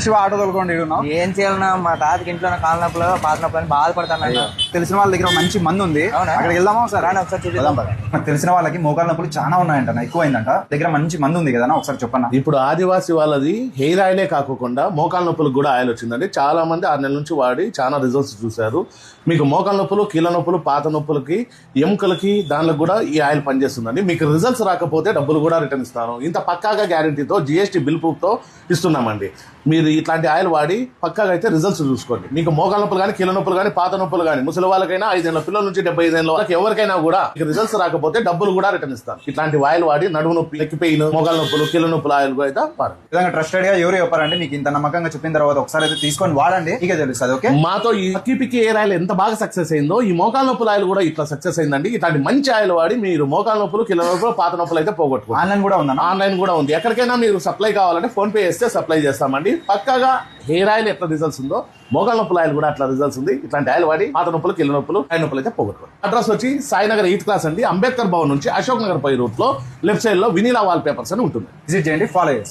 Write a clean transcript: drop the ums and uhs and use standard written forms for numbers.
Shiva auto తోలుకోండి. ఏం చేయాలన్నా మా తాతకి ఇంట్లో కాళ్ళ నొప్పులు పాత నొప్పులు అని బాధపడతాను. తెలిసిన వాళ్ళ దగ్గర మంచి మందు ఉంది, అక్కడికి వెళ్దామా ఒకసారి? ఒకసారి చూద్దాం. నాకు తెలిసిన వాళ్ళకి మోకాళ్ళ నొప్పులు చాలా ఉన్నాయంట, ఎక్కువైందంట. దగ్గర మంచి మందు ఉంది కదా, ఒకసారి చెప్పన్నా. ఇప్పుడు ఆదివాసి వాళ్ళది హెయిర్ ఆయిలే కాకుండా మోకాళ్ళ నొప్పులకు కూడా ఆయిల్ వచ్చిందండి. చాలా మంది 6 నెలల నుంచి వాడి చాలా రిజల్ట్స్ చూశారు. మీకు మోకాళ్ళ నొప్పులు, కీళ్ళ నొప్పులు, పాత నొప్పులకి, ఎముకలకి దానిలో కూడా ఈ ఆయిల్ పనిచేస్తుందండి. మీకు రిజల్ట్స్ రాకపోతే డబ్బులు కూడా రిటర్న్ ఇస్తాను. ఇంత పక్కాగా గ్యారంటీతో GST బిల్ ప్రూఫ్ తో ఇస్తున్నామండి. మీరు ఇట్లాంటి ఆయిల్ వాడి పక్కాగా అయితే రిజల్ట్స్ చూసుకోండి. మీకు మోకాళ్ళ నొప్పులు కానీ, కీళ్ళ నొప్పులు కానీ, పాత నొప్పులు కానీ, ముసలి వాళ్ళకైనా 5 ఏళ్ల పిల్లల నుంచి 75 ఏళ్ల వాళ్ళకి ఎవరికైనా కూడా రిజల్ట్స్ రాకపోతే డబ్బులు కూడా రిటర్న్ ఇస్తాను. ఇట్లాంటి ఆయిల్ వాడి నడుము నొప్పి, లెగ్ పెయిన్, మోకాళ్ళ నొప్పులు, కీళ్ళ నొప్పులు ఆయిల్ అయితే వాడండి. విధంగా ట్రస్టెడ్ గా ఎవరు చెప్పారంటే మీకు ఇంత నమ్మకంగా చెప్పిన తర్వాత ఒకసారి అయితే తీసుకొని వాడండి, ఇక తెలుస్తుంది. ఓకే, మాతో ఈ పికి ఎయిర్ ఆయిల్ ఎంత బాగా సక్సెస్ అయిందో ఈ మోకాళ్ళ నొప్పుల ఆయిల్ కూడా ఇట్లా సక్సెస్ అయిందండి. ఇట్లాంటి మంచి ఆయిల్ వాడి మీరు మోకాళ్ళ నొప్పులు, కీళ్ళ నొప్పులు, పాత నొప్పులు అయితే పోగొట్టుకో. ఆన్లైన్ కూడా ఉందా? ఆన్లైన్ కూడా ఉంది. ఎక్కడికైనా మీరు సప్లై కావాలంటే ఫోన్ పే చేస్తే సప్లై చేస్తామండి. పక్కాగా హెయిర్ ఆయిల్ ఎట్లా రిజల్ట్స్ ఉందో మోకాళ్ళ నొప్పుల ఆయిల్ కూడా అట్లా రిజల్ట్స్ ఉంది. ఇట్లాంటి ఆయిల్ వాడి పాత నొప్పులు, కీళ్ళ నొప్పులు, కాళ్ళ నొప్పులు అయితే పోగొట్టుకోండి. అడ్రస్ వచ్చి సాయినగర్ 8th క్లాస్ అండి. అంబేద్కర్ భవన్ నుంచి అశోక్ నగర్ పై రూట్ లో లెఫ్ట్ సైడ్ లో వినీలా వాల్ పేపర్స్ అని ఉంటుంది. విజిట్ చేయండి, ఫాలో చేయండి.